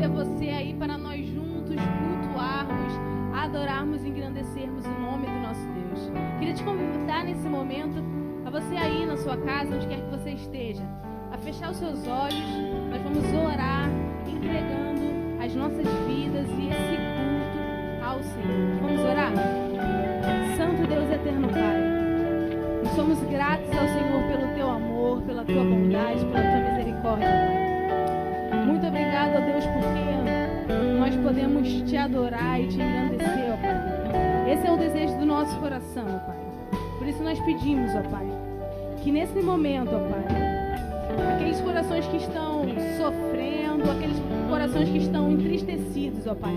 ter você aí para nós juntos cultuarmos, adorarmos e engrandecermos o nome do nosso Deus. Queria te convidar nesse momento a você aí na sua casa, onde quer que você esteja, a fechar os seus olhos. Nós vamos orar entregando as nossas vidas e esse culto ao Senhor. Vamos orar? Santo Deus eterno Pai, nós somos gratos ao Senhor pelo teu amor, pela tua bondade, pela tua misericórdia, Pai. Muito obrigado, ó Deus, porque nós podemos te adorar e te engrandecer, ó Pai. Esse é o desejo do nosso coração, ó Pai. Por isso nós pedimos, ó Pai, que nesse momento, ó Pai, aqueles corações que estão sofrendo, aqueles corações que estão entristecidos, ó Pai,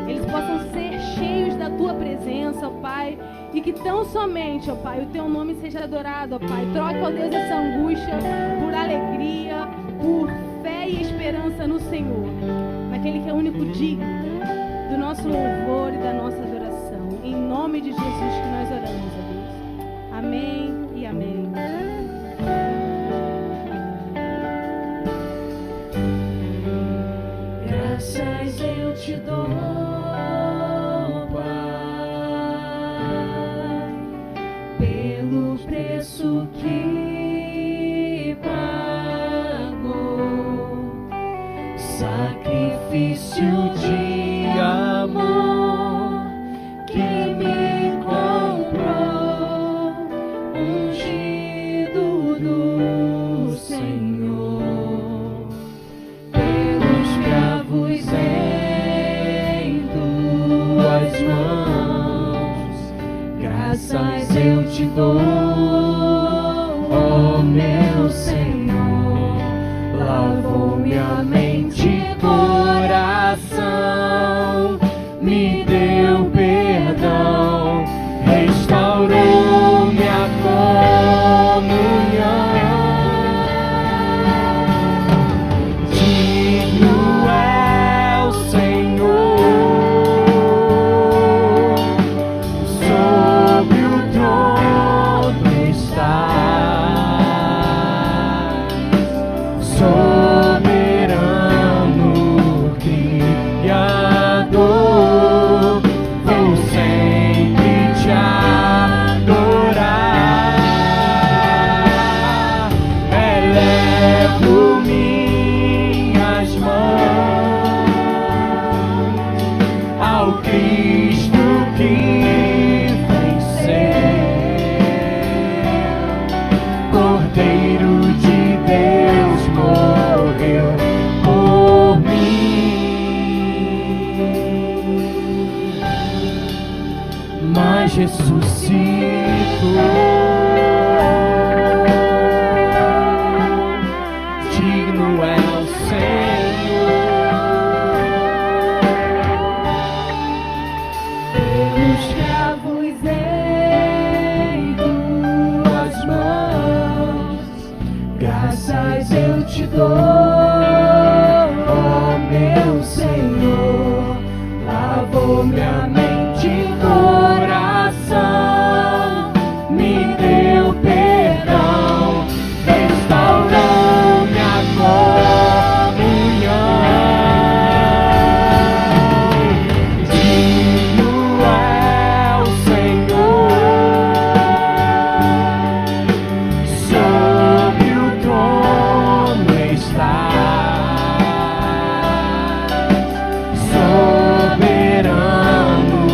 eles possam ser cheios da tua presença, ó Pai, e que tão somente, ó Pai, o teu nome seja adorado, ó Pai. Troque, ó Deus, essa angústia por alegria, por fé e esperança no Senhor, naquele que é o único digno do nosso louvor e da nossa adoração. Em nome de Jesus que nós oramos, ó Deus. Amém e amém. Graças eu te dou, Pai, pelo preço que pagou, sacrifício de amor que me comprou, ungido do Senhor, pelos cravos em tuas mãos. Graças eu te dou, ó meu Senhor, lavou minha mente e coração, me deu perdão, restaurou minha comunhão. Digno é o Senhor, sobre o trono está, soberano Criador, vou sempre te adorar. Elevo minhas mãos ao Cristo que venceu, Cordeiro de Deus morreu por mim, mas ressuscitou. Digno é o Senhor, pelos cravos em tuas mãos. Graças eu te dou, ó meu Senhor, lavou minha mente e coração, me deu perdão, restaurou minha comunhão. Digno é o Senhor, sobre o trono está, soberano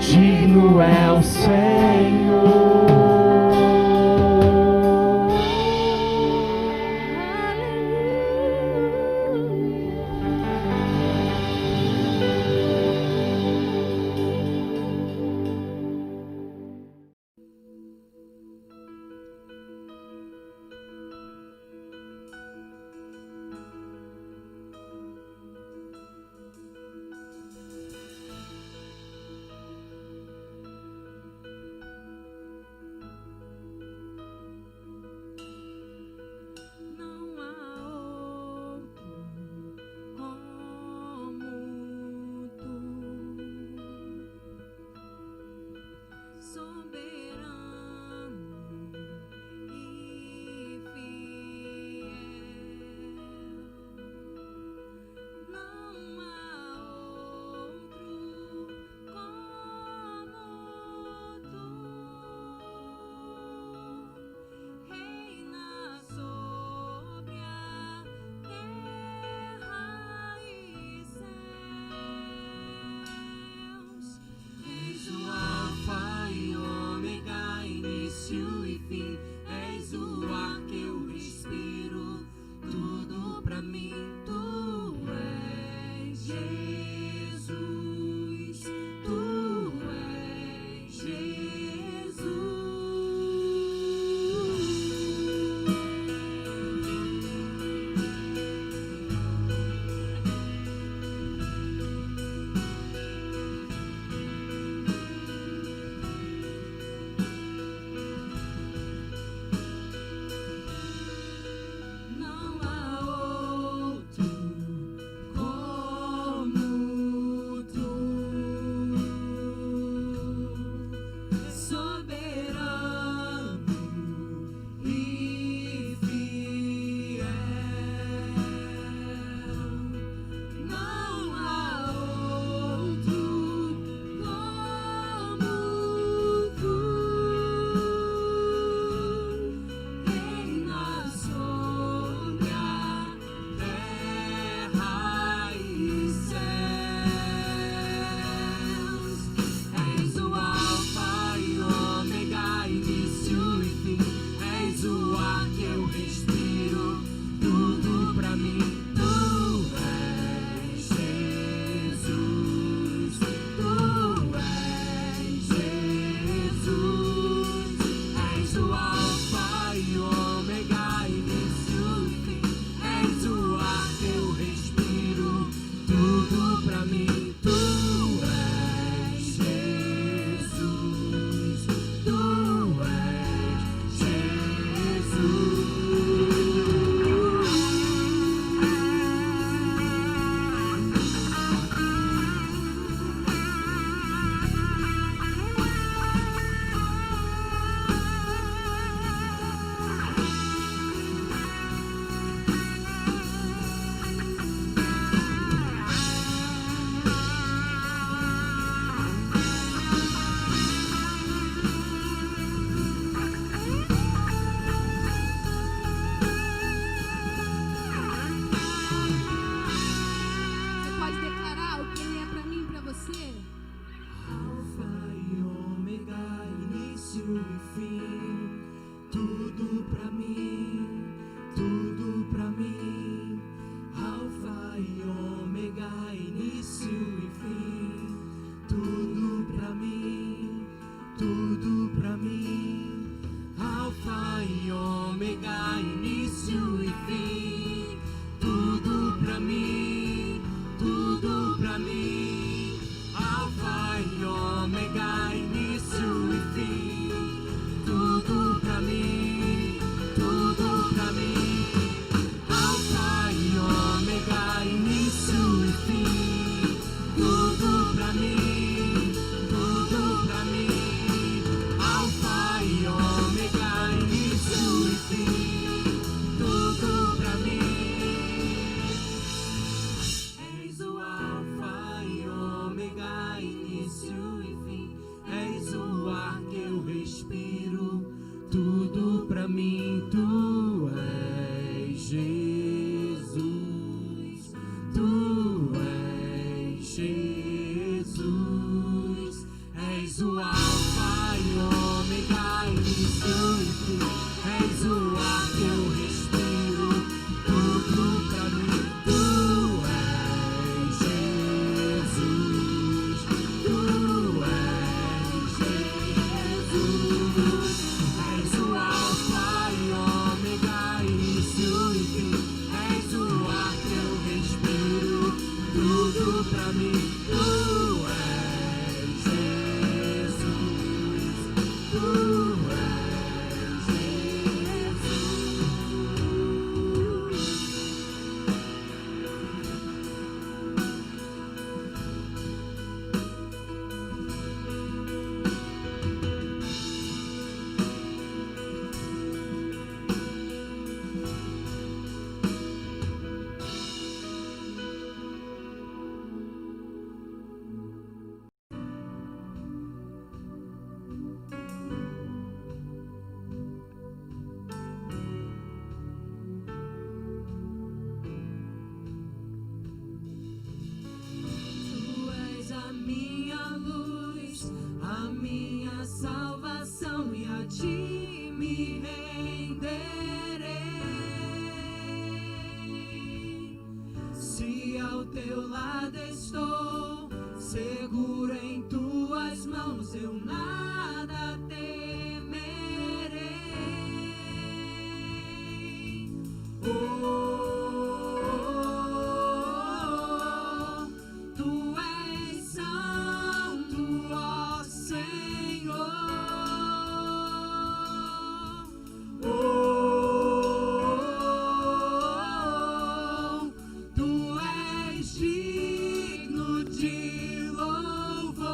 Digno é o Senhor. Jesus, és o Alfa e Ômega, início e fim, és o ar que eu respiro, tudo pra mim, tu és Jesus, tu és Jesus, és o Alfa e Ômega, início e fim, és o ar que eu respiro, tudo pra mim, tu és Jesus, tu és Tu és a minha luz, a minha salvação, e a ti me renderei. Se ao teu lado estou, seguro em tuas mãos, eu nada temerei. Tu és santo, ó Senhor. Tu és digno de louvor.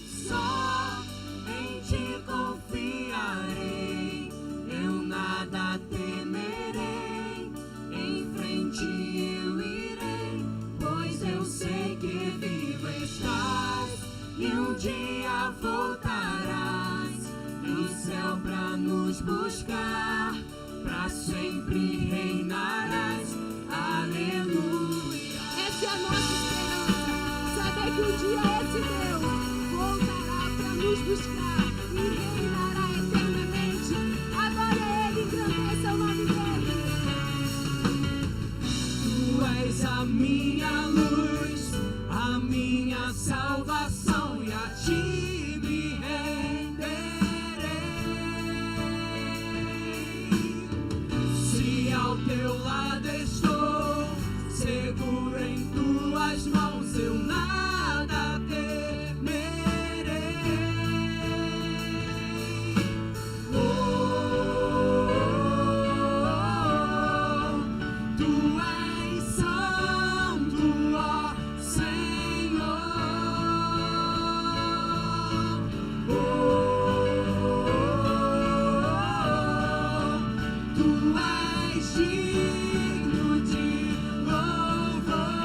Só em ti confiarei, eu nada temerei. Em frente eu irei, pois eu sei que vivo estás e um dia voltarás do céu pra nos buscar, pra sempre reinarás. Aleluia. Essa é a nossa esperança, saber que um dia esse Deus voltará para nos buscar e reinará eternamente. Agora Ele, engrandeça o nome dele. Tu és a minha luz, a minha salvação, e a ti me renderei. Se ao teu lado estou, seguro em tuas mãos, eu nada temerei. Tu és santo, ó Senhor. Tu és digno de louvor.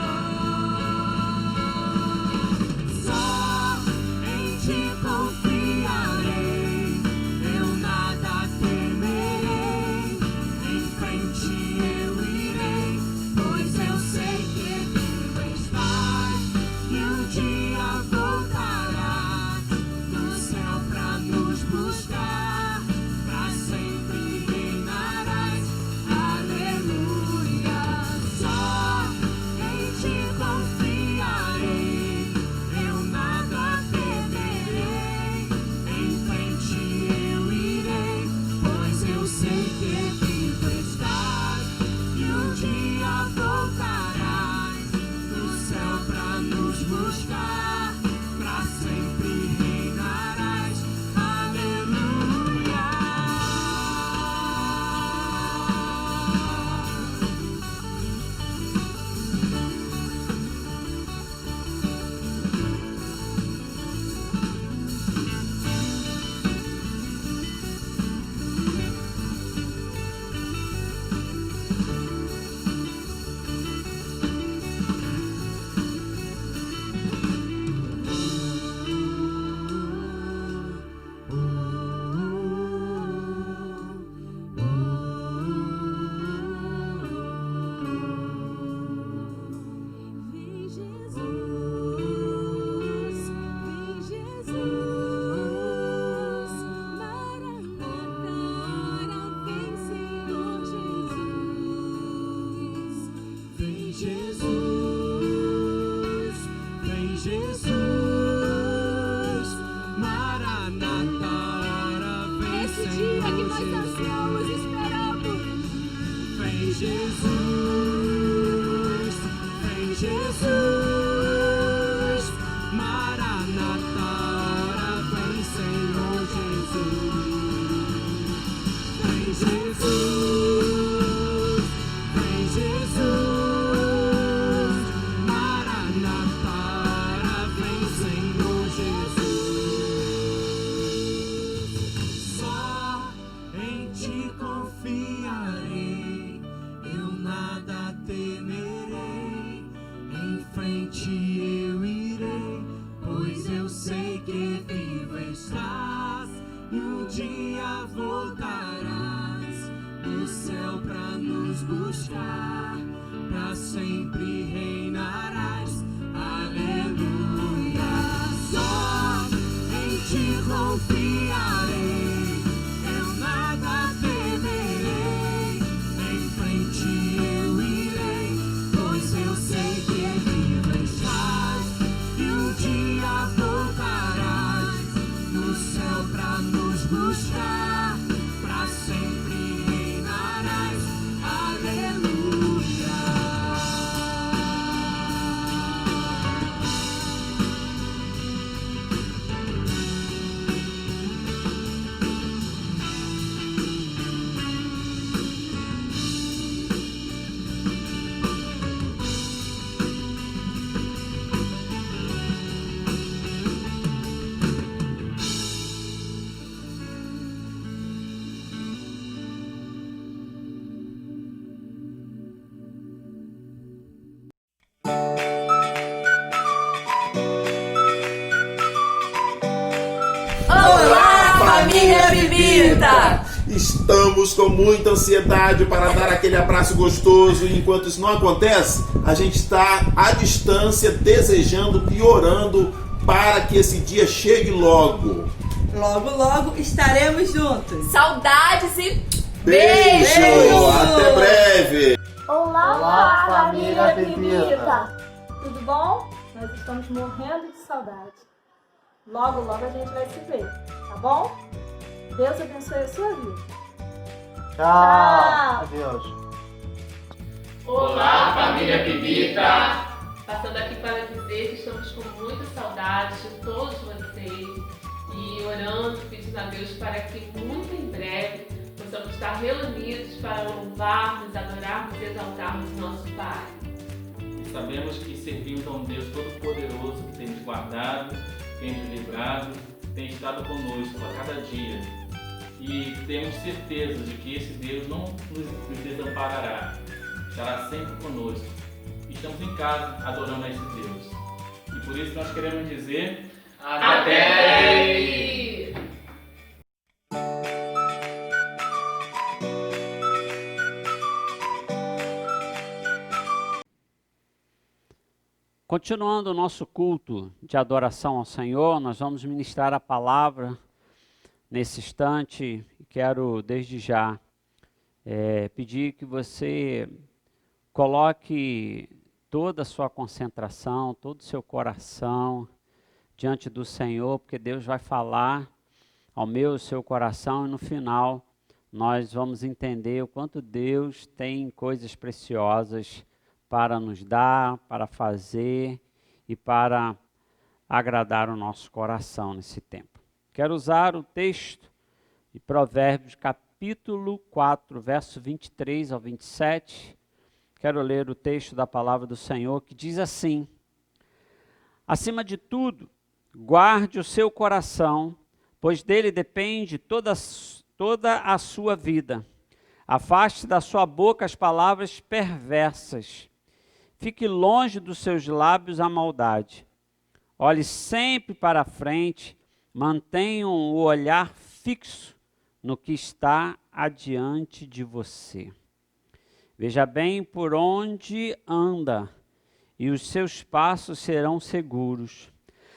Jesus. Maranata, vem Senhor Jesus. Vem Jesus, vem Jesus. Maranata, vem Senhor Jesus. Só em ti confiarei, eu nada temerei. Em frente eu irei, pois eu sei que vivo estás. E um dia voltarás do céu pra nos buscar, pra sempre reinarás. Aleluia. Só em ti confiarei, eu nada temerei. Em frente eu irei, pois eu sei que vivo estás. E um dia voltarás no céu pra nos buscar, pra sempre reinarás. Aleluia. Olá, família Bibita! Estamos com muita ansiedade para dar aquele abraço gostoso e enquanto isso não acontece, a gente está à distância desejando e orando para que esse dia chegue logo. Logo, logo estaremos juntos. Saudades e Beijo! Beijo! Até breve! Olá, família Bibita! Tudo bom? Nós estamos morrendo de saudade. Logo, logo a gente vai se ver, tá bom? Deus abençoe a sua vida. Tchau! Adeus. Olá, família Bibita! Passando aqui para dizer que estamos com muita saudade de todos vocês e orando, pedindo a Deus para que muito em breve possamos estar reunidos para louvarmos, adorarmos e exaltarmos o nosso Pai. E sabemos que servimos a um Deus Todo-Poderoso que tem nos guardado, tem nos livrado, tem estado conosco a cada dia. E temos certeza de que esse Deus não nos desamparará, estará sempre conosco. Estamos em casa adorando a esse Deus. E por isso nós queremos dizer: Até breve! Continuando o nosso culto de adoração ao Senhor, nós vamos ministrar a palavra nesse instante. Quero desde já pedir que você coloque toda a sua concentração, todo o seu coração diante do Senhor, porque Deus vai falar ao meu e ao seu coração e no final nós vamos entender o quanto Deus tem coisas preciosas para nos dar, para fazer e para agradar o nosso coração nesse tempo. Quero usar o texto de Provérbios, capítulo 4, verso 23 ao 27. Quero ler o texto da palavra do Senhor que diz assim: acima de tudo, guarde o seu coração, pois dele depende toda a sua vida. Afaste da sua boca as palavras perversas. Fique longe dos seus lábios a maldade. Olhe sempre para a frente, mantenha o olhar fixo no que está adiante de você. Veja bem por onde anda, e os seus passos serão seguros.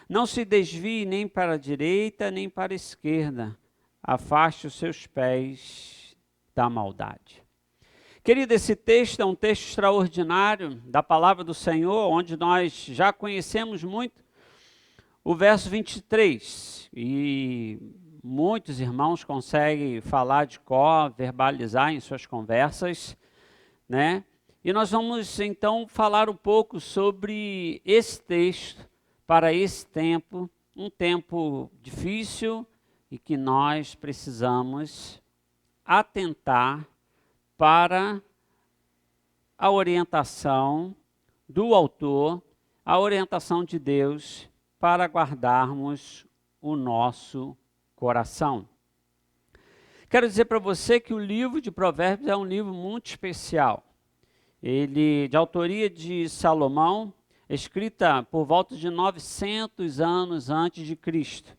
Não se desvie nem para a direita, nem para a esquerda. Afaste os seus pés da maldade. Querido, esse texto é um texto extraordinário da palavra do Senhor, onde nós já conhecemos muito o verso 23. E muitos irmãos conseguem falar de cor, verbalizar em suas conversas, né? E nós vamos então falar um pouco sobre esse texto para esse tempo, um tempo difícil e que nós precisamos atentar para a orientação do autor, a orientação de Deus para guardarmos o nosso coração. Quero dizer para você que o livro de Provérbios é um livro muito especial. Ele, de autoria de Salomão, escrita por volta de 900 anos antes de Cristo.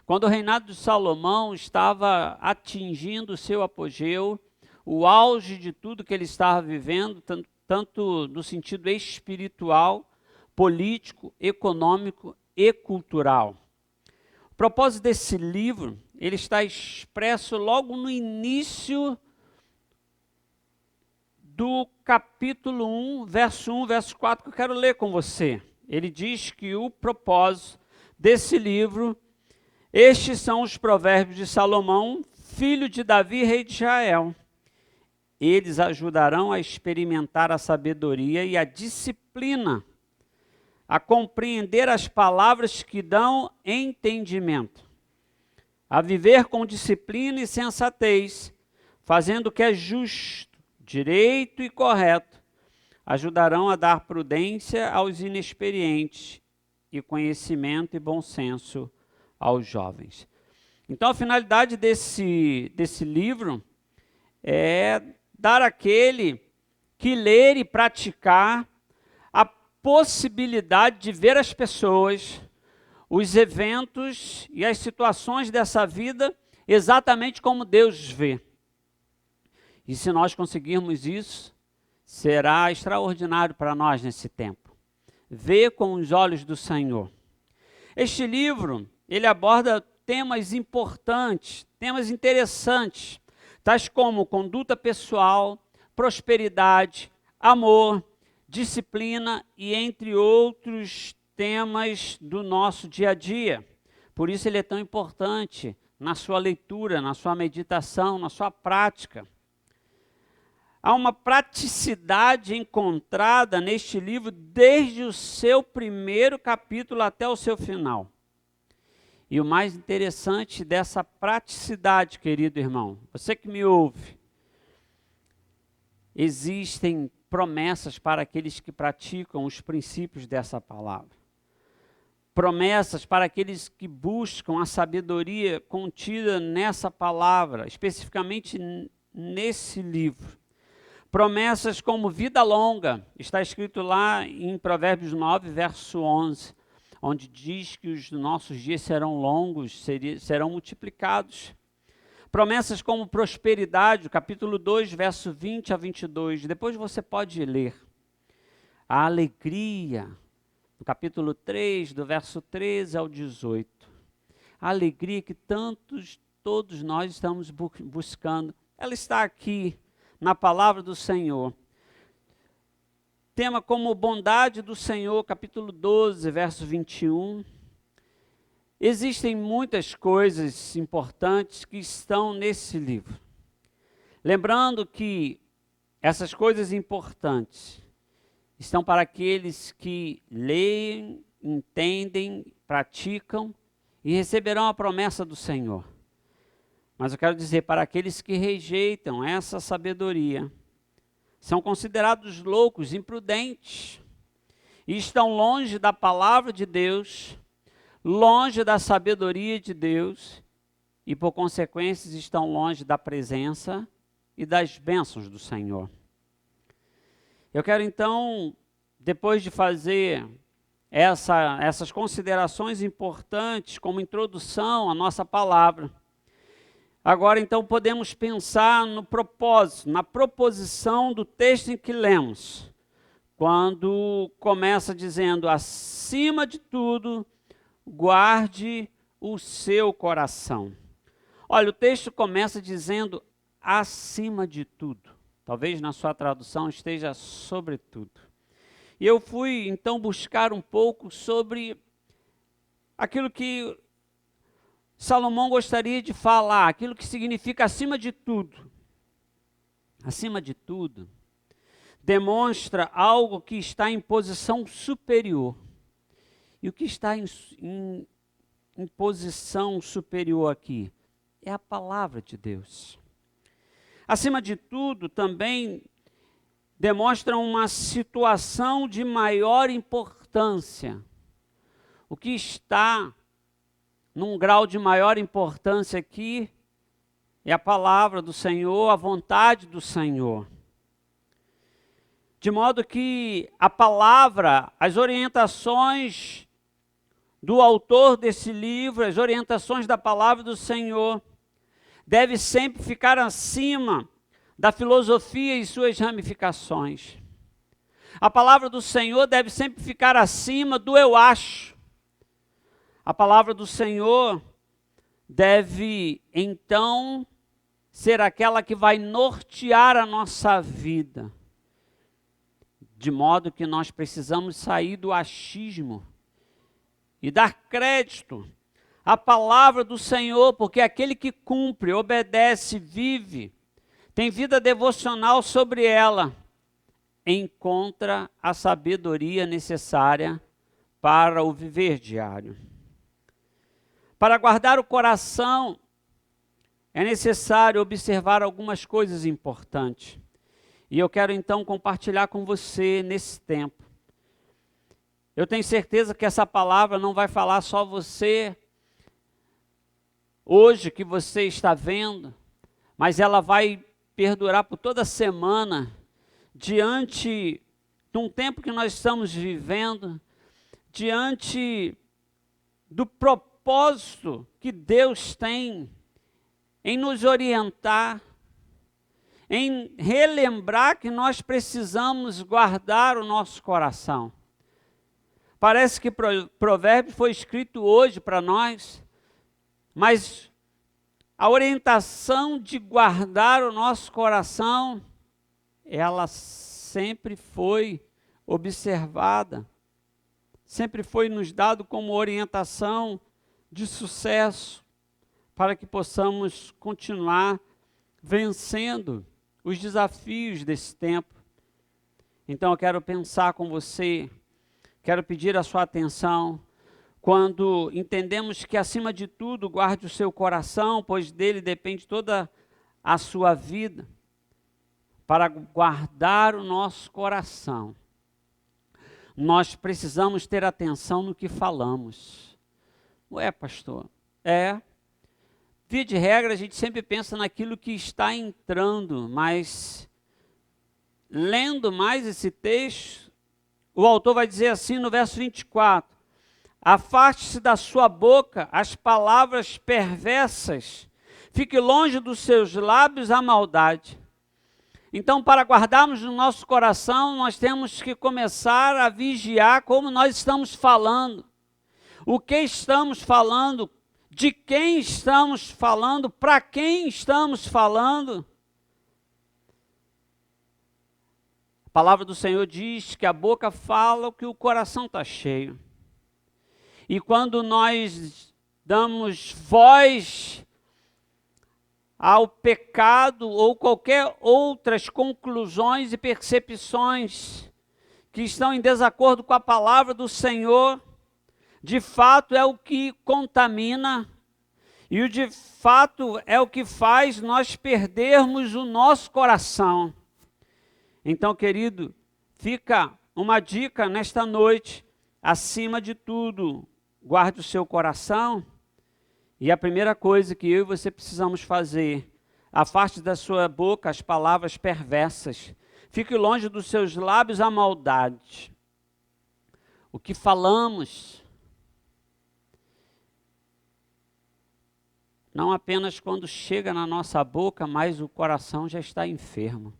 Quando o reinado de Salomão estava atingindo o seu apogeu, o auge de tudo que ele estava vivendo, tanto no sentido espiritual, político, econômico e cultural. O propósito desse livro, ele está expresso logo no início do capítulo 1, verso 4, que eu quero ler com você. Ele diz que o propósito desse livro, estes são os provérbios de Salomão, filho de Davi, rei de Israel. Eles ajudarão a experimentar a sabedoria e a disciplina, a compreender as palavras que dão entendimento, a viver com disciplina e sensatez, fazendo o que é justo, direito e correto, ajudarão a dar prudência aos inexperientes e conhecimento e bom senso aos jovens. Então, a finalidade desse livro é dar àquele que ler e praticar a possibilidade de ver as pessoas, os eventos e as situações dessa vida exatamente como Deus vê. E se nós conseguirmos isso, será extraordinário para nós nesse tempo. Ver com os olhos do Senhor. Este livro, ele aborda temas importantes, temas interessantes, tais como conduta pessoal, prosperidade, amor, disciplina e entre outros temas do nosso dia a dia. Por isso ele é tão importante na sua leitura, na sua meditação, na sua prática. Há uma praticidade encontrada neste livro desde o seu primeiro capítulo até o seu final. E o mais interessante dessa praticidade, querido irmão, você que me ouve, existem promessas para aqueles que praticam os princípios dessa palavra. Promessas para aqueles que buscam a sabedoria contida nessa palavra, especificamente nesse livro. Promessas como vida longa, está escrito lá em Provérbios 9, verso 11, onde diz que os nossos dias serão longos, serão multiplicados. Promessas como prosperidade, capítulo 2, verso 20 a 22, depois você pode ler. A alegria, no capítulo 3, do verso 13 ao 18. A alegria que todos nós estamos buscando, ela está aqui na palavra do Senhor. Tema como bondade do Senhor, capítulo 12, verso 21. Existem muitas coisas importantes que estão nesse livro. Lembrando que essas coisas importantes estão para aqueles que leem, entendem, praticam e receberão a promessa do Senhor. Mas eu quero dizer, para aqueles que rejeitam essa sabedoria, são considerados loucos, imprudentes, e estão longe da palavra de Deus, longe da sabedoria de Deus, e por consequência estão longe da presença e das bênçãos do Senhor. Eu quero então, depois de fazer essas considerações importantes como introdução à nossa palavra, agora, então, podemos pensar no propósito, na proposição do texto em que lemos, quando começa dizendo, acima de tudo, guarde o seu coração. Olha, o texto começa dizendo, acima de tudo. Talvez na sua tradução esteja sobretudo. E eu fui, então, buscar um pouco sobre aquilo que Salomão gostaria de falar, aquilo que significa acima de tudo. Acima de tudo. demonstra algo que está em posição superior. E o que está em posição superior aqui é a palavra de Deus. Acima de tudo, também demonstra uma situação de maior importância. O que está num grau de maior importância aqui é a palavra do Senhor, a vontade do Senhor. De modo que a palavra, as orientações do autor desse livro, as orientações da palavra do Senhor, deve sempre ficar acima da filosofia e suas ramificações. A palavra do Senhor deve sempre ficar acima do eu acho. A palavra do Senhor deve, então, ser aquela que vai nortear a nossa vida. De modo que nós precisamos sair do achismo e dar crédito à palavra do Senhor, porque aquele que cumpre, obedece, vive, tem vida devocional sobre ela, encontra a sabedoria necessária para o viver diário. Para guardar o coração, é necessário observar algumas coisas importantes. E eu quero então compartilhar com você nesse tempo. Eu tenho certeza que essa palavra não vai falar só você, hoje que você está vendo, mas ela vai perdurar por toda a semana, diante de um tempo que nós estamos vivendo, diante do propósito que Deus tem em nos orientar, em relembrar que nós precisamos guardar o nosso coração. Parece que Provérbios foi escrito hoje para nós, mas a orientação de guardar o nosso coração, ela sempre foi observada, sempre foi nos dado como orientação de sucesso, para que possamos continuar vencendo os desafios desse tempo. Então eu quero pensar com você, quero pedir a sua atenção, quando entendemos que acima de tudo guarde o seu coração, pois dele depende toda a sua vida. Para guardar o nosso coração, nós precisamos ter atenção no que falamos. Ué, pastor, via de regra a gente sempre pensa naquilo que está entrando, mas lendo mais esse texto, o autor vai dizer assim no verso 24, afaste-se da sua boca as palavras perversas, fique longe dos seus lábios a maldade. Então, para guardarmos no nosso coração, nós temos que começar a vigiar como nós estamos falando. O que estamos falando, de quem estamos falando, para quem estamos falando. A palavra do Senhor diz que a boca fala o que o coração está cheio. E quando nós damos voz ao pecado ou qualquer outras conclusões e percepções que estão em desacordo com a palavra do Senhor, de fato é o que contamina e o de fato é o que faz nós perdermos o nosso coração. Então, querido, fica uma dica nesta noite, acima de tudo, guarde o seu coração. E a primeira coisa que eu e você precisamos fazer, afaste da sua boca as palavras perversas, fique longe dos seus lábios a maldade. O que falamos, não apenas quando chega na nossa boca, mas o coração já está enfermo.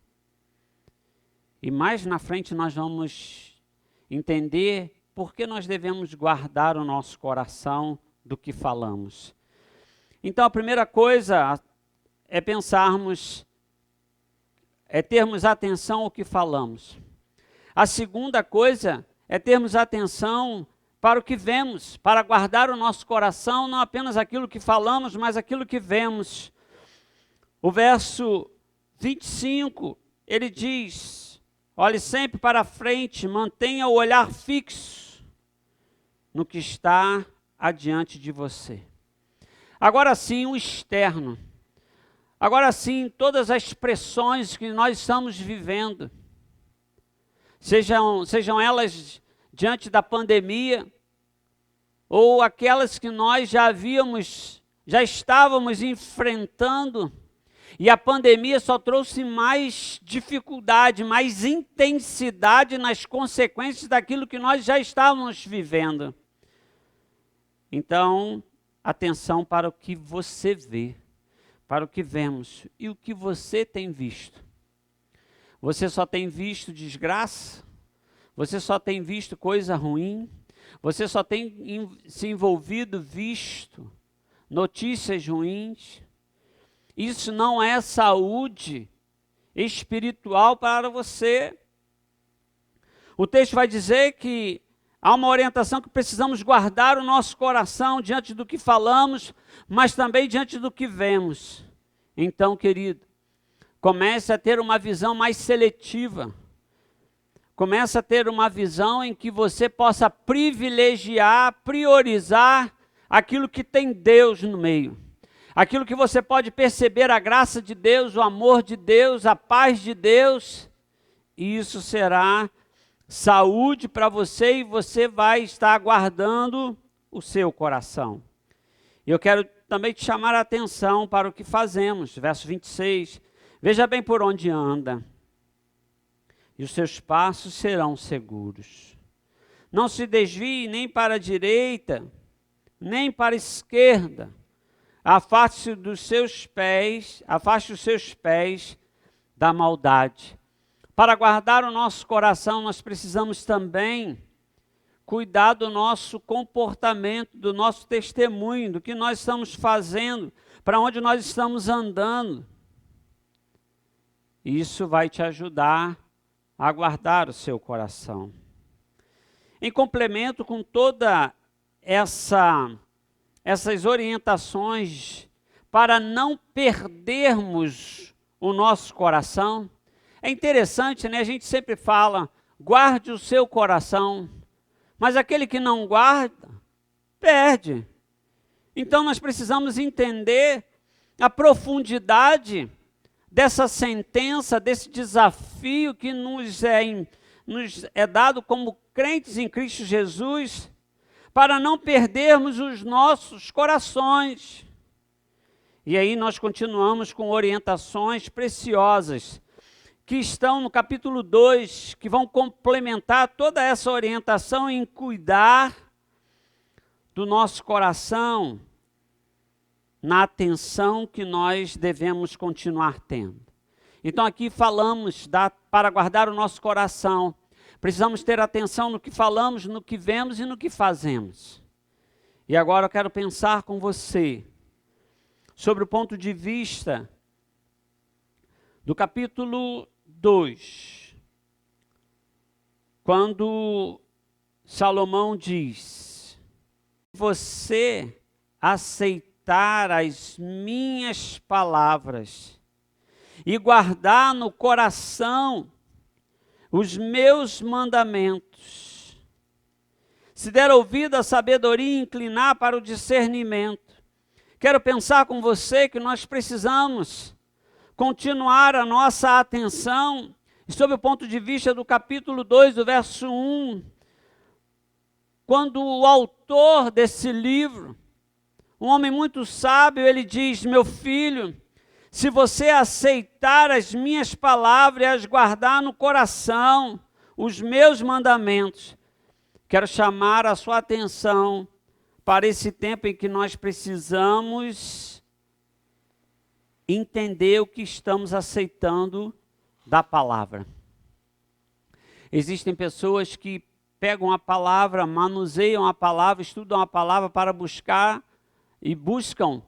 E mais na frente nós vamos entender por que nós devemos guardar o nosso coração do que falamos. Então a primeira coisa é pensarmos, é termos atenção ao que falamos. A segunda coisa é termos atenção para o que vemos, para guardar o nosso coração, não apenas aquilo que falamos, mas aquilo que vemos. O verso 25, ele diz, Olhe sempre para frente, mantenha o olhar fixo no que está adiante de você. Agora sim, o externo. Agora sim, todas as pressões que nós estamos vivendo, sejam elas diante da pandemia, ou aquelas que nós já estávamos enfrentando, e a pandemia só trouxe mais dificuldade, mais intensidade nas consequências daquilo que nós já estávamos vivendo. Então, atenção para o que você vê, para o que vemos e o que você tem visto. Você só tem visto desgraça? Você só tem visto coisa ruim? Você só tem se envolvido, visto notícias ruins? Isso não é saúde espiritual para você. O texto vai dizer que há uma orientação que precisamos guardar o nosso coração diante do que falamos, mas também diante do que vemos. Então, querido, comece a ter uma visão mais seletiva. Comece a ter uma visão em que você possa privilegiar, priorizar aquilo que tem Deus no meio. Aquilo que você pode perceber a graça de Deus, o amor de Deus, a paz de Deus. E isso será saúde para você e você vai estar guardando o seu coração. E eu quero também te chamar a atenção para o que fazemos. Verso 26. Veja bem por onde anda, e os seus passos serão seguros. Não se desvie nem para a direita, nem para a esquerda. Afaste os seus pés da maldade. Para guardar o nosso coração, nós precisamos também cuidar do nosso comportamento, do nosso testemunho, do que nós estamos fazendo, para onde nós estamos andando. Isso vai te ajudar a guardar o seu coração. Em complemento com toda essas orientações para não perdermos o nosso coração, é interessante, né? A gente sempre fala, guarde o seu coração, mas aquele que não guarda, perde. Então nós precisamos entender a profundidade dessa sentença, desse desafio que nos é dado como crentes em Cristo Jesus, para não perdermos os nossos corações. E aí nós continuamos com orientações preciosas, que estão no capítulo 2, que vão complementar toda essa orientação em cuidar do nosso coração, na atenção que nós devemos continuar tendo. Então aqui falamos para guardar o nosso coração, precisamos ter atenção no que falamos, no que vemos e no que fazemos. E agora eu quero pensar com você sobre o ponto de vista do capítulo 2, quando Salomão diz: você aceitar as minhas palavras e guardar no coração os meus mandamentos, se der ouvido à sabedoria e inclinar para o discernimento. Quero pensar com você que nós precisamos continuar a nossa atenção, sob o ponto de vista do capítulo 2, do verso 1, quando o autor desse livro, um homem muito sábio, ele diz: meu filho, se você aceitar as minhas palavras e as guardar no coração, os meus mandamentos, quero chamar a sua atenção para esse tempo em que nós precisamos entender o que estamos aceitando da palavra. Existem pessoas que pegam a palavra, manuseiam a palavra, estudam a palavra para buscar e buscam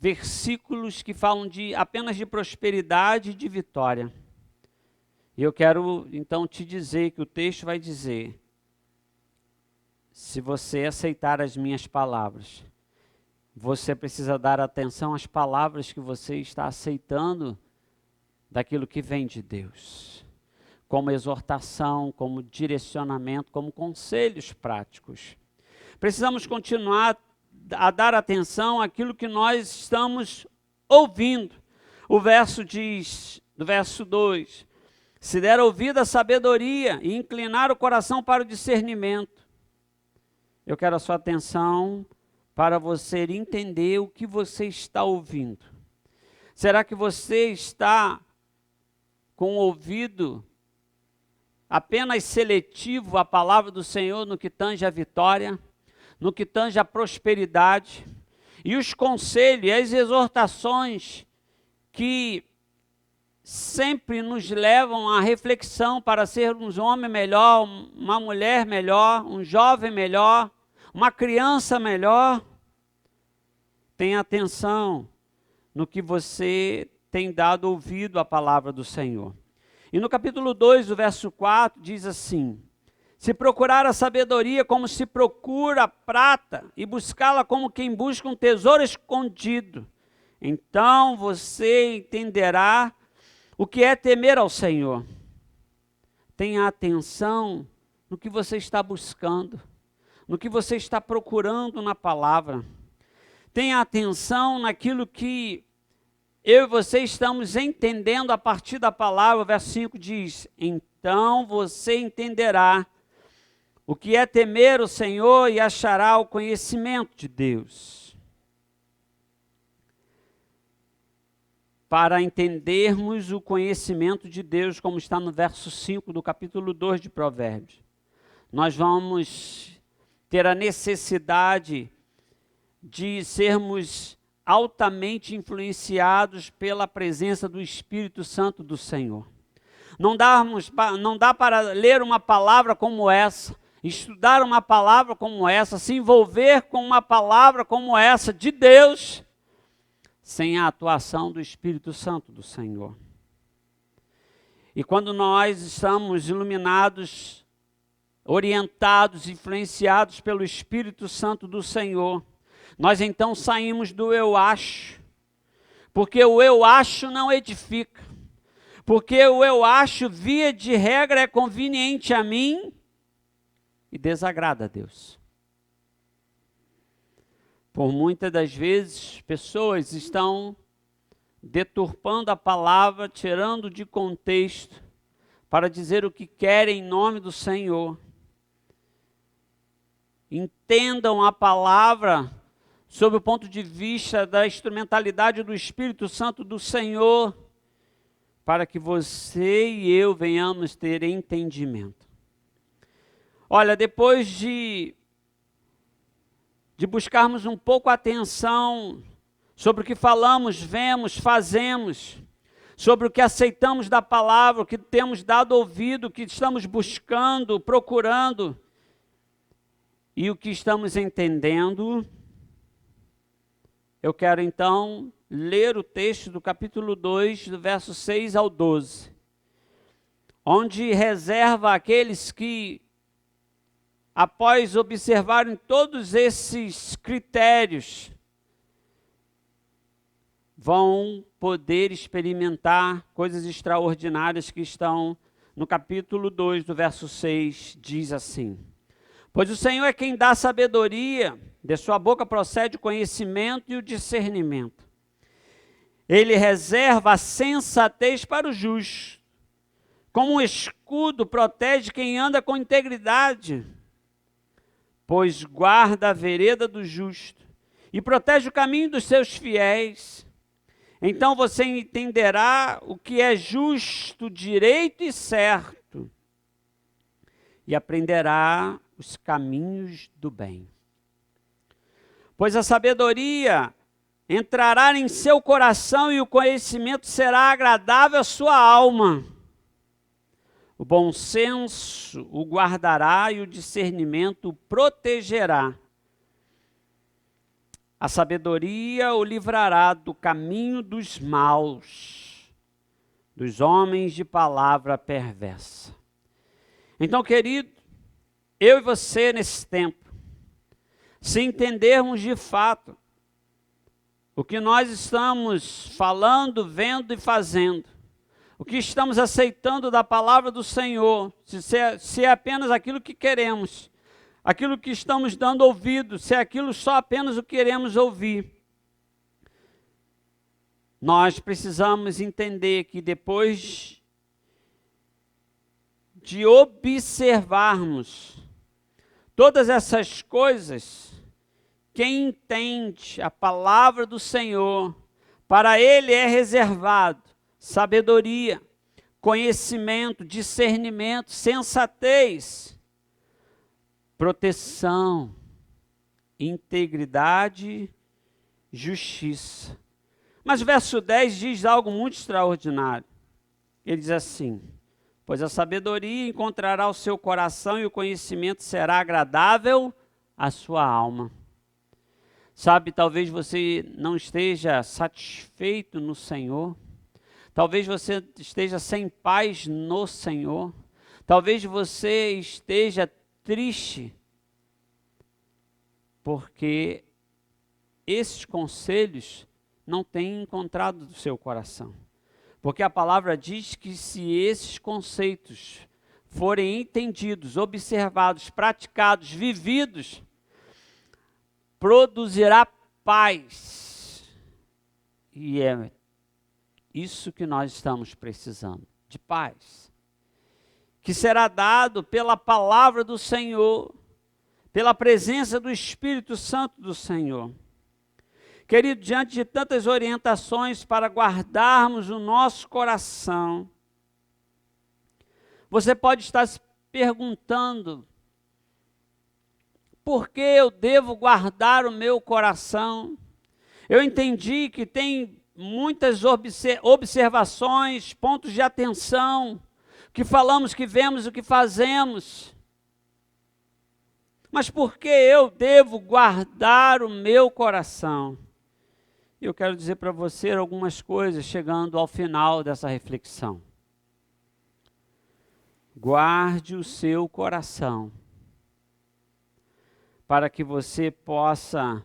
versículos que falam apenas de prosperidade e de vitória. E eu quero então te dizer que o texto vai dizer: se você aceitar as minhas palavras, você precisa dar atenção às palavras que você está aceitando daquilo que vem de Deus, como exortação, como direcionamento, como conselhos práticos. Precisamos continuar a dar atenção àquilo que nós estamos ouvindo. O verso diz, do verso 2, se der ouvido à sabedoria e inclinar o coração para o discernimento. Eu quero a sua atenção para você entender o que você está ouvindo. Será que você está com o ouvido apenas seletivo à palavra do Senhor no que tange a vitória, no que tange a prosperidade, e os conselhos e as exortações que sempre nos levam à reflexão para sermos um homem melhor, uma mulher melhor, um jovem melhor, uma criança melhor? Tenha atenção no que você tem dado ouvido à palavra do Senhor. E no capítulo 2, o verso 4, diz assim: se procurar a sabedoria como se procura a prata, e buscá-la como quem busca um tesouro escondido, então você entenderá o que é temer ao Senhor. Tenha atenção no que você está buscando, no que você está procurando na palavra. Tenha atenção naquilo que eu e você estamos entendendo a partir da palavra. O verso 5 diz: então você entenderá o que é temer o Senhor e achará o conhecimento de Deus. Para entendermos o conhecimento de Deus, como está no verso 5 do capítulo 2 de Provérbios, nós vamos ter a necessidade de sermos altamente influenciados pela presença do Espírito Santo do Senhor. Não dá para ler uma palavra como essa, estudar uma palavra como essa, se envolver com uma palavra como essa de Deus, sem a atuação do Espírito Santo do Senhor. E quando nós estamos iluminados, orientados, influenciados pelo Espírito Santo do Senhor, nós então saímos do eu acho, porque o eu acho não edifica, porque o eu acho, via de regra, é conveniente a mim e desagrada a Deus. Por muitas das vezes, pessoas estão deturpando a palavra, tirando de contexto, para dizer o que querem em nome do Senhor. Entendam a palavra sob o ponto de vista da instrumentalidade do Espírito Santo do Senhor, para que você e eu venhamos ter entendimento. Olha, depois de buscarmos um pouco a atenção sobre o que falamos, vemos, fazemos, sobre o que aceitamos da palavra, o que temos dado ouvido, o que estamos buscando, procurando, e o que estamos entendendo, eu quero então ler o texto do capítulo 2, do verso 6 ao 12, onde reserva aqueles que, após observarem todos esses critérios, vão poder experimentar coisas extraordinárias que estão no capítulo 2, do verso 6, diz assim: pois o Senhor é quem dá sabedoria, de sua boca procede o conhecimento e o discernimento. Ele reserva a sensatez para o justo, como um escudo protege quem anda com integridade, pois guarda a vereda do justo e protege o caminho dos seus fiéis. Então você entenderá o que é justo, direito e certo, e aprenderá os caminhos do bem. Pois a sabedoria entrará em seu coração e o conhecimento será agradável à sua alma. O bom senso o guardará e o discernimento o protegerá. A sabedoria o livrará do caminho dos maus, dos homens de palavra perversa. Então, querido, eu e você nesse tempo, se entendermos de fato o que nós estamos falando, vendo e fazendo, o que estamos aceitando da palavra do Senhor, se é apenas aquilo que queremos, aquilo que estamos dando ouvido, se é aquilo só apenas o que queremos ouvir. Nós precisamos entender que depois de observarmos todas essas coisas, quem entende a palavra do Senhor, para ele é reservado sabedoria, conhecimento, discernimento, sensatez, proteção, integridade, justiça. Mas o verso 10 diz algo muito extraordinário. Ele diz assim: pois a sabedoria encontrará o seu coração e o conhecimento será agradável à sua alma. Sabe, talvez você não esteja satisfeito no Senhor. Talvez você esteja sem paz no Senhor. Talvez você esteja triste, porque esses conselhos não têm encontrado do seu coração. Porque a palavra diz que se esses conceitos forem entendidos, observados, praticados, vividos, produzirá paz. E é isso que nós estamos precisando, de paz. Que será dado pela palavra do Senhor, pela presença do Espírito Santo do Senhor. Querido, diante de tantas orientações para guardarmos o nosso coração, você pode estar se perguntando: por que eu devo guardar o meu coração? Eu entendi que tem muitas observações, pontos de atenção, que falamos, que vemos, o que fazemos. Mas por que eu devo guardar o meu coração? Eu quero dizer para você algumas coisas chegando ao final dessa reflexão. Guarde o seu coração, para que você possa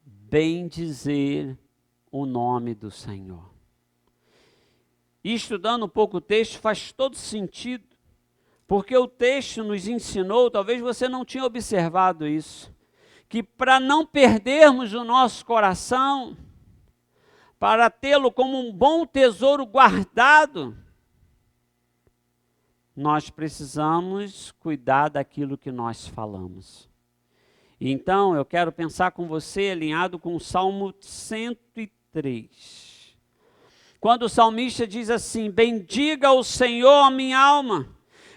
bendizer o nome do Senhor. E estudando um pouco o texto faz todo sentido, porque o texto nos ensinou, talvez você não tinha observado isso, que para não perdermos o nosso coração, para tê-lo como um bom tesouro guardado, nós precisamos cuidar daquilo que nós falamos. Então, eu quero pensar com você alinhado com o Salmo 103. Quando o salmista diz assim: bendiga o Senhor a minha alma,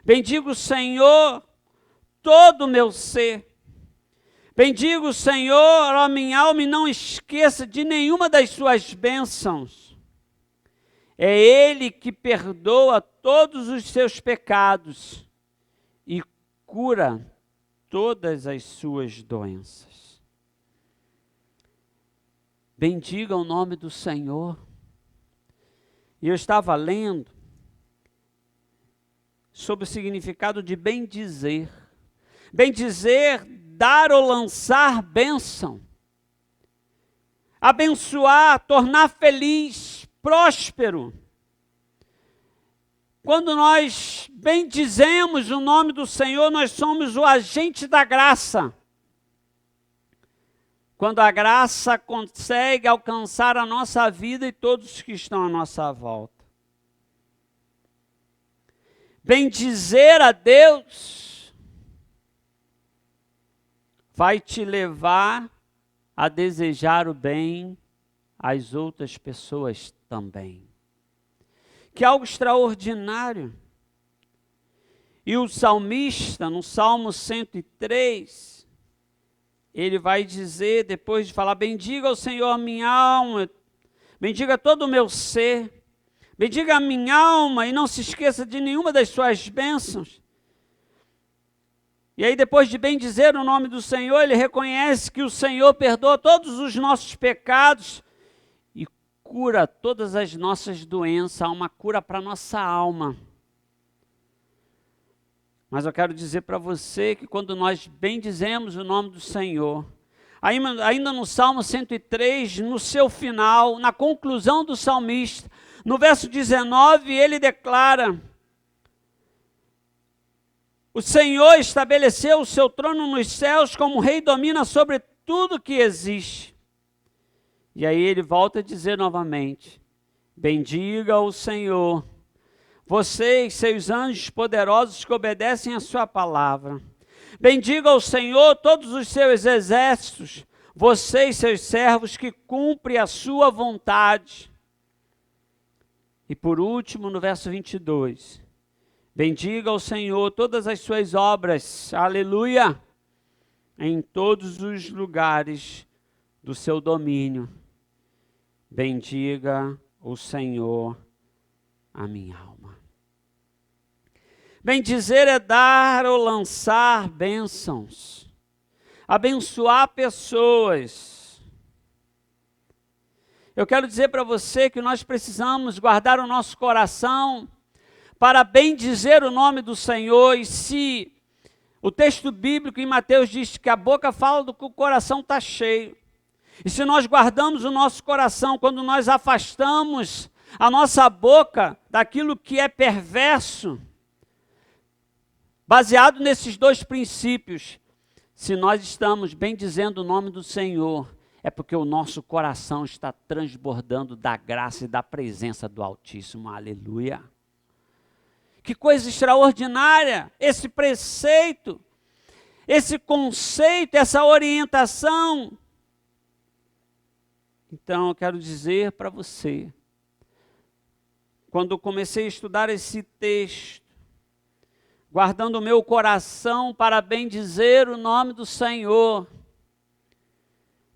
bendiga o Senhor todo o meu ser. Bendiga o Senhor, ó minha alma, e não esqueça de nenhuma das suas bênçãos. É Ele que perdoa todos os seus pecados e cura todas as suas doenças. Bendiga o nome do Senhor. E eu estava lendo sobre o significado de bendizer. Bendizer, dar ou lançar bênção. Abençoar, tornar feliz, próspero. Quando nós bendizemos o nome do Senhor, nós somos o agente da graça. Quando a graça consegue alcançar a nossa vida e todos que estão à nossa volta. Bendizer a Deus vai te levar a desejar o bem às outras pessoas também. Que algo extraordinário. E o salmista, no Salmo 103, ele vai dizer, depois de falar: bendiga ao Senhor a minha alma, bendiga todo o meu ser, bendiga a minha alma e não se esqueça de nenhuma das suas bênçãos. E aí, depois de bendizer o nome do Senhor, ele reconhece que o Senhor perdoa todos os nossos pecados e cura todas as nossas doenças. Há uma cura para a nossa alma. Mas eu quero dizer para você que quando nós bendizemos o nome do Senhor, ainda no Salmo 103, no seu final, na conclusão do salmista, No verso 19, ele declara: o Senhor estabeleceu o seu trono nos céus, como rei domina sobre tudo que existe. E aí ele volta a dizer novamente: bendiga o Senhor, vocês, seus anjos poderosos que obedecem a sua palavra. Bendiga o Senhor todos os seus exércitos, vocês, seus servos que cumprem a sua vontade. E por último, no verso 22, bendiga o Senhor todas as suas obras, aleluia, em todos os lugares do seu domínio. Bendiga o Senhor a minha alma. Bendizer é dar ou lançar bênçãos, abençoar pessoas. Eu quero dizer para você que nós precisamos guardar o nosso coração para bendizer o nome do Senhor. E se o texto bíblico em Mateus diz que a boca fala do que o coração está cheio, e se nós guardamos o nosso coração, quando nós afastamos a nossa boca daquilo que é perverso, baseado nesses dois princípios, se nós estamos bendizendo o nome do Senhor, é porque o nosso coração está transbordando da graça e da presença do Altíssimo, aleluia. Que coisa extraordinária esse preceito, esse conceito, essa orientação. Então eu quero dizer para você, quando eu comecei a estudar esse texto, guardando o meu coração para bendizer o nome do Senhor,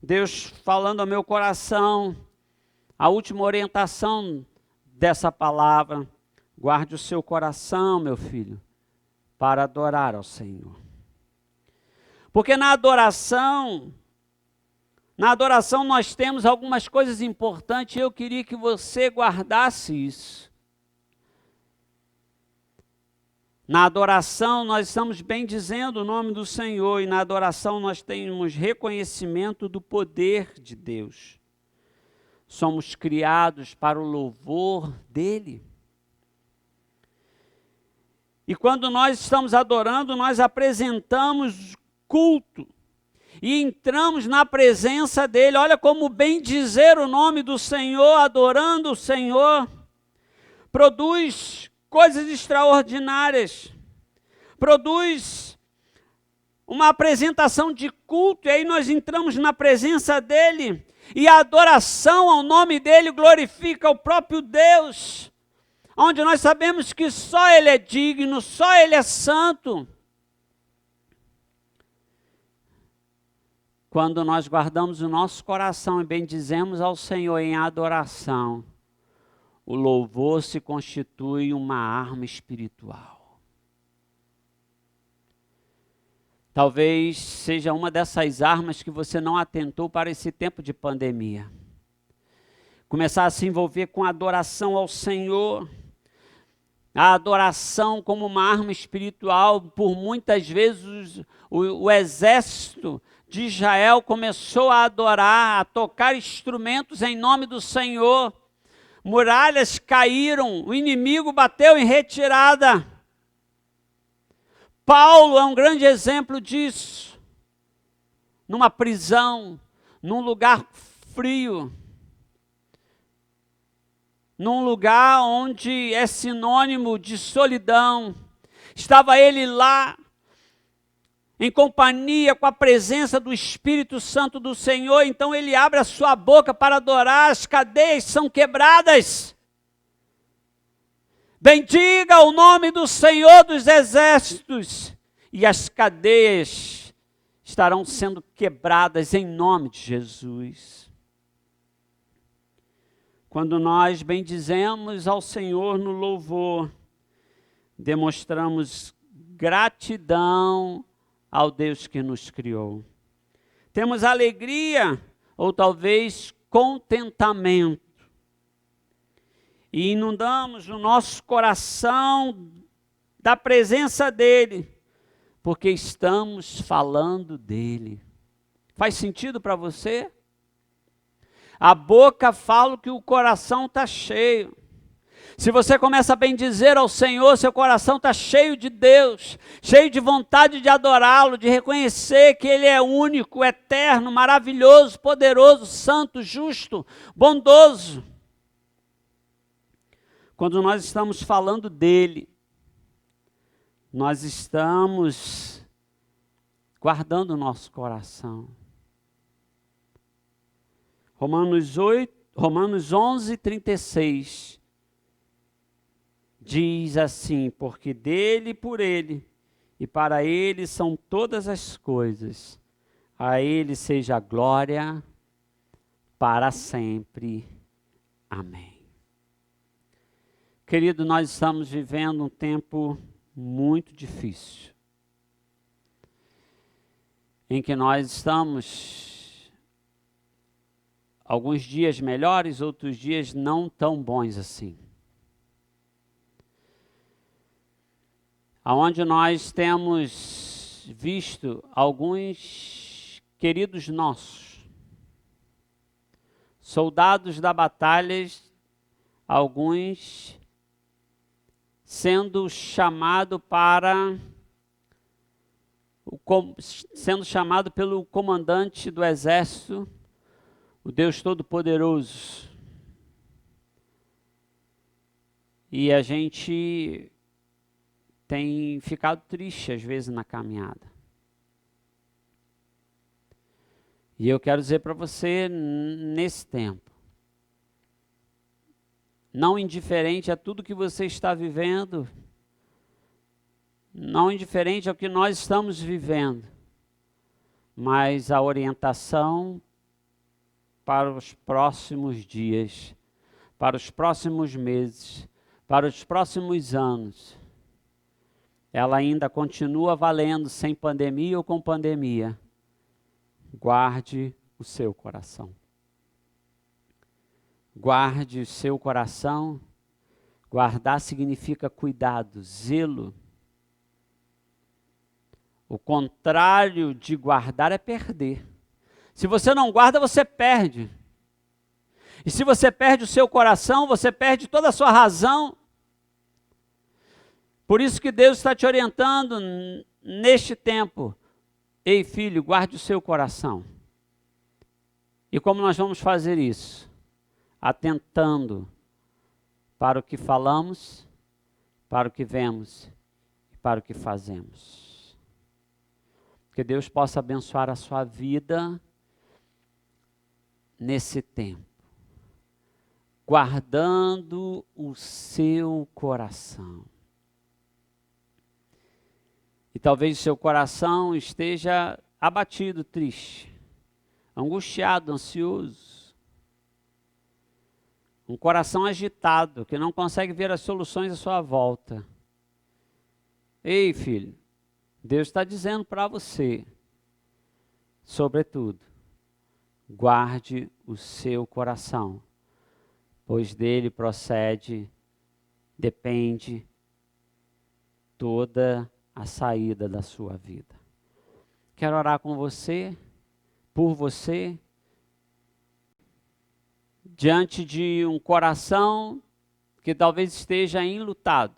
Deus falando ao meu coração, a última orientação dessa palavra: guarde o seu coração, meu filho, para adorar ao Senhor. Porque na adoração nós temos algumas coisas importantes, e eu queria que você guardasse isso. Na adoração nós estamos bendizendo o nome do Senhor, e na adoração nós temos reconhecimento do poder de Deus. Somos criados para o louvor dEle. E quando nós estamos adorando, nós apresentamos culto e entramos na presença dEle. Olha como bendizer o nome do Senhor, adorando o Senhor, produz coisas extraordinárias, produz uma apresentação de culto, e aí nós entramos na presença dEle, e a adoração ao nome dEle glorifica o próprio Deus, onde nós sabemos que só Ele é digno, só Ele é santo. Quando nós guardamos o nosso coração e bendizemos ao Senhor em adoração, o louvor se constitui uma arma espiritual. Talvez seja uma dessas armas que você não atentou para esse tempo de pandemia. Começar a se envolver com a adoração ao Senhor. A adoração como uma arma espiritual. Por muitas vezes o exército de Israel começou a adorar, a tocar instrumentos em nome do Senhor. Muralhas caíram, o inimigo bateu em retirada. Paulo é um grande exemplo disso. Numa prisão, num lugar frio, num lugar onde é sinônimo de solidão. Estava ele lá, em companhia com a presença do Espírito Santo do Senhor, então ele abre a sua boca para adorar, as cadeias são quebradas. Bendiga o nome do Senhor dos exércitos, e as cadeias estarão sendo quebradas em nome de Jesus. Quando nós bendizemos ao Senhor no louvor, demonstramos gratidão ao Deus que nos criou. Temos alegria, ou talvez contentamento, e inundamos o nosso coração da presença dEle, porque estamos falando dEle. Faz sentido para você? A boca fala que o coração está cheio. Se você começa a bendizer ao Senhor, seu coração está cheio de Deus, cheio de vontade de adorá-lo, de reconhecer que Ele é único, eterno, maravilhoso, poderoso, santo, justo, bondoso. Quando nós estamos falando dEle, nós estamos guardando o nosso coração. Romanos 11, 36 diz assim: porque dele, por ele e para ele são todas as coisas, a ele seja a glória para sempre. Amém. Querido, nós estamos vivendo um tempo muito difícil, em que nós estamos alguns dias melhores, outros dias não tão bons assim. Aonde nós temos visto alguns queridos nossos, soldados da batalha, alguns sendo chamado pelo comandante do exército, o Deus Todo-Poderoso. E a gente tem ficado triste às vezes na caminhada. E eu quero dizer para você, nesse tempo, não indiferente a tudo que você está vivendo, não indiferente ao que nós estamos vivendo, mas a orientação para os próximos dias, para os próximos meses, para os próximos anos, ela ainda continua valendo, sem pandemia ou com pandemia. Guarde o seu coração. Guarde o seu coração. Guardar significa cuidado, zelo. O contrário de guardar é perder. Se você não guarda, você perde. E se você perde o seu coração, você perde toda a sua razão. Por isso que Deus está te orientando neste tempo. Ei, filho, guarde o seu coração. E como nós vamos fazer isso? Atentando para o que falamos, para o que vemos e para o que fazemos. Que Deus possa abençoar a sua vida nesse tempo, guardando o seu coração. E talvez o seu coração esteja abatido, triste, angustiado, ansioso. Um coração agitado, que não consegue ver as soluções à sua volta. Ei, filho, Deus está dizendo para você, sobretudo, guarde o seu coração, pois dele depende toda a saída da sua vida. Quero orar com você, por você, diante de um coração que talvez esteja enlutado,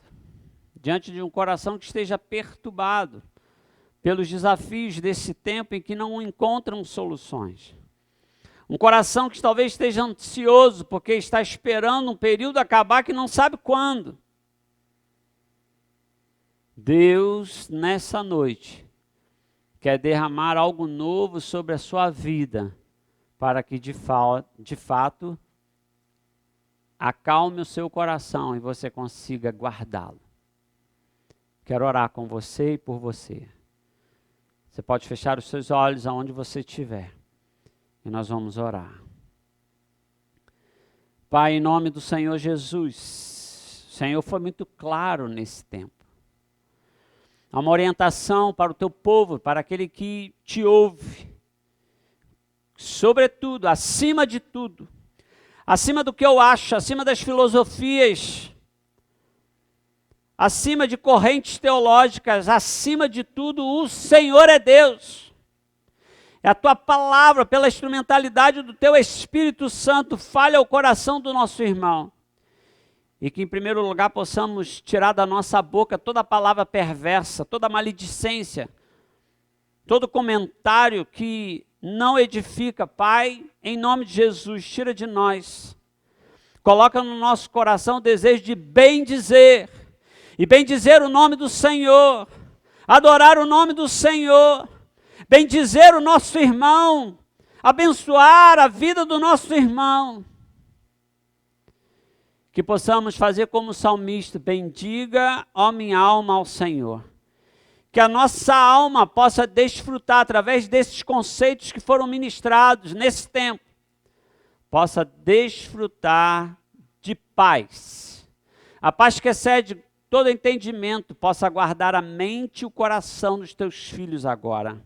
diante de um coração que esteja perturbado pelos desafios desse tempo em que não encontram soluções. Um coração que talvez esteja ansioso porque está esperando um período acabar que não sabe quando. Deus, nessa noite, quer derramar algo novo sobre a sua vida, para que de fato acalme o seu coração e você consiga guardá-lo. Quero orar com você e por você. Você pode fechar os seus olhos aonde você estiver. E nós vamos orar. Pai, em nome do Senhor Jesus, o Senhor foi muito claro nesse tempo. Há uma orientação para o teu povo, para aquele que te ouve. Sobretudo, acima de tudo, acima do que eu acho, acima das filosofias, acima de correntes teológicas, acima de tudo, o Senhor é Deus. É a tua palavra, pela instrumentalidade do teu Espírito Santo, fale ao coração do nosso irmão. E que, em primeiro lugar, possamos tirar da nossa boca toda palavra perversa, toda maledicência, todo comentário que não edifica. Pai, em nome de Jesus, tira de nós. Coloca no nosso coração o desejo de bendizer. E bendizer o nome do Senhor. Adorar o nome do Senhor. Bendizer o nosso irmão. Abençoar a vida do nosso irmão. Que possamos fazer como o salmista: bendiga, ó minha alma, ao Senhor. Que a nossa alma possa desfrutar, através desses conceitos que foram ministrados nesse tempo, possa desfrutar de paz. A paz que excede todo entendimento, possa guardar a mente e o coração dos teus filhos agora.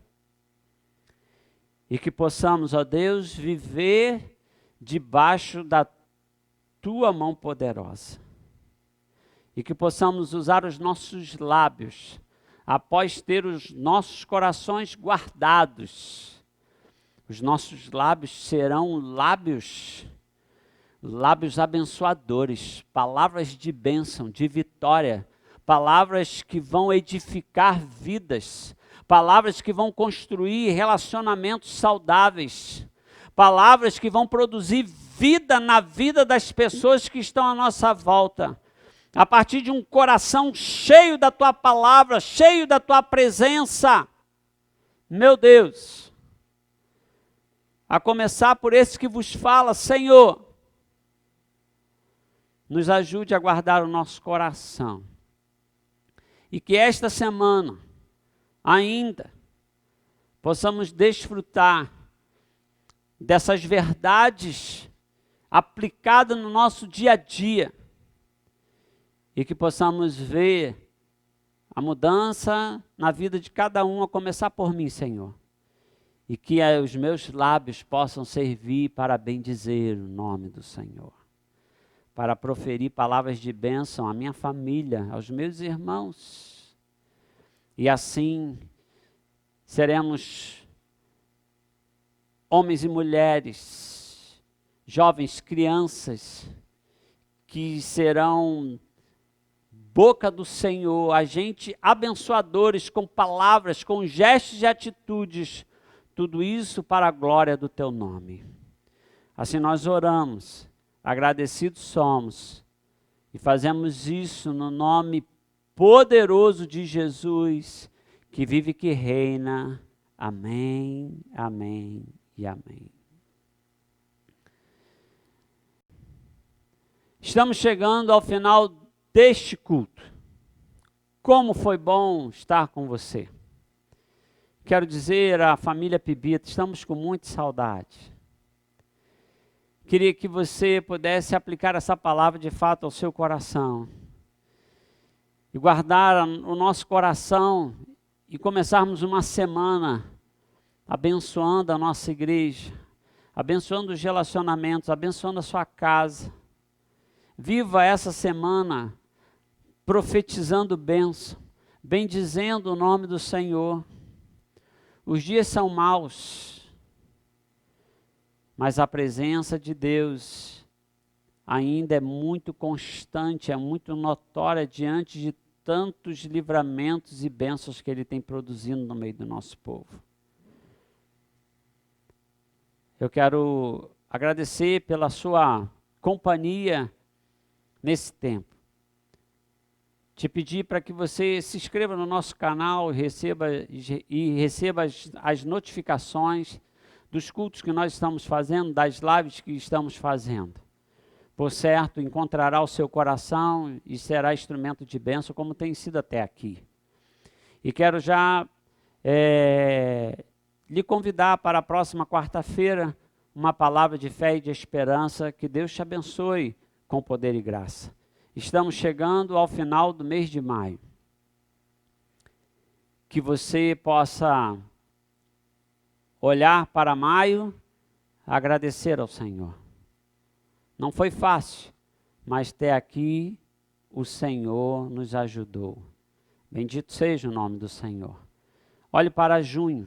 E que possamos, ó Deus, viver debaixo da tua mão poderosa. E que possamos usar os nossos lábios, após ter os nossos corações guardados. Os nossos lábios serão lábios abençoadores, palavras de bênção, de vitória, palavras que vão edificar vidas, palavras que vão construir relacionamentos saudáveis, palavras que vão produzir vida na vida das pessoas que estão à nossa volta. A partir de um coração cheio da tua palavra, cheio da tua presença. Meu Deus, a começar por esse que vos fala: Senhor, nos ajude a guardar o nosso coração. E que esta semana ainda possamos desfrutar dessas verdades aplicadas no nosso dia a dia. E que possamos ver a mudança na vida de cada um, a começar por mim, Senhor. E que os meus lábios possam servir para bendizer o nome do Senhor. Para proferir palavras de bênção à minha família, aos meus irmãos. E assim seremos homens e mulheres, jovens, crianças, que serão boca do Senhor, agentes abençoadores com palavras, com gestos e atitudes, tudo isso para a glória do teu nome. Assim nós oramos, agradecidos somos, e fazemos isso no nome poderoso de Jesus, que vive e que reina. Amém, amém e amém. Estamos chegando ao final deste culto. Como foi bom estar com você. Quero dizer à família Pibita, estamos com muita saudade. Queria que você pudesse aplicar essa palavra de fato ao seu coração. E guardar o nosso coração e começarmos uma semana abençoando a nossa igreja, abençoando os relacionamentos, abençoando a sua casa. Viva essa semana profetizando bênção, bendizendo o nome do Senhor. Os dias são maus, mas a presença de Deus ainda é muito constante, é muito notória diante de tantos livramentos e bênçãos que Ele tem produzido no meio do nosso povo. Eu quero agradecer pela sua companhia nesse tempo. Te pedir para que você se inscreva no nosso canal e receba as notificações dos cultos que nós estamos fazendo, das lives que estamos fazendo. Por certo, encontrará o seu coração e será instrumento de bênção, como tem sido até aqui. E quero já lhe convidar para a próxima quarta-feira, uma palavra de fé e de esperança. Que Deus te abençoe com poder e graça. Estamos chegando ao final do mês de maio. Que você possa olhar para maio, agradecer ao Senhor. Não foi fácil, mas até aqui o Senhor nos ajudou. Bendito seja o nome do Senhor. Olhe para junho.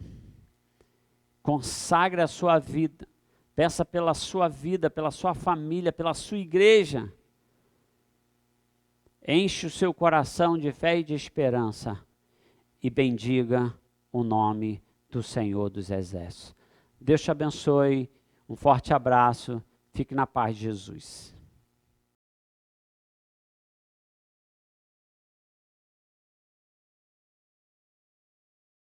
Consagre a sua vida. Peça pela sua vida, pela sua família, pela sua igreja. enche o seu coração de fé e de esperança e bendiga o nome do Senhor dos Exércitos. Deus te abençoe, um forte abraço, fique na paz de Jesus.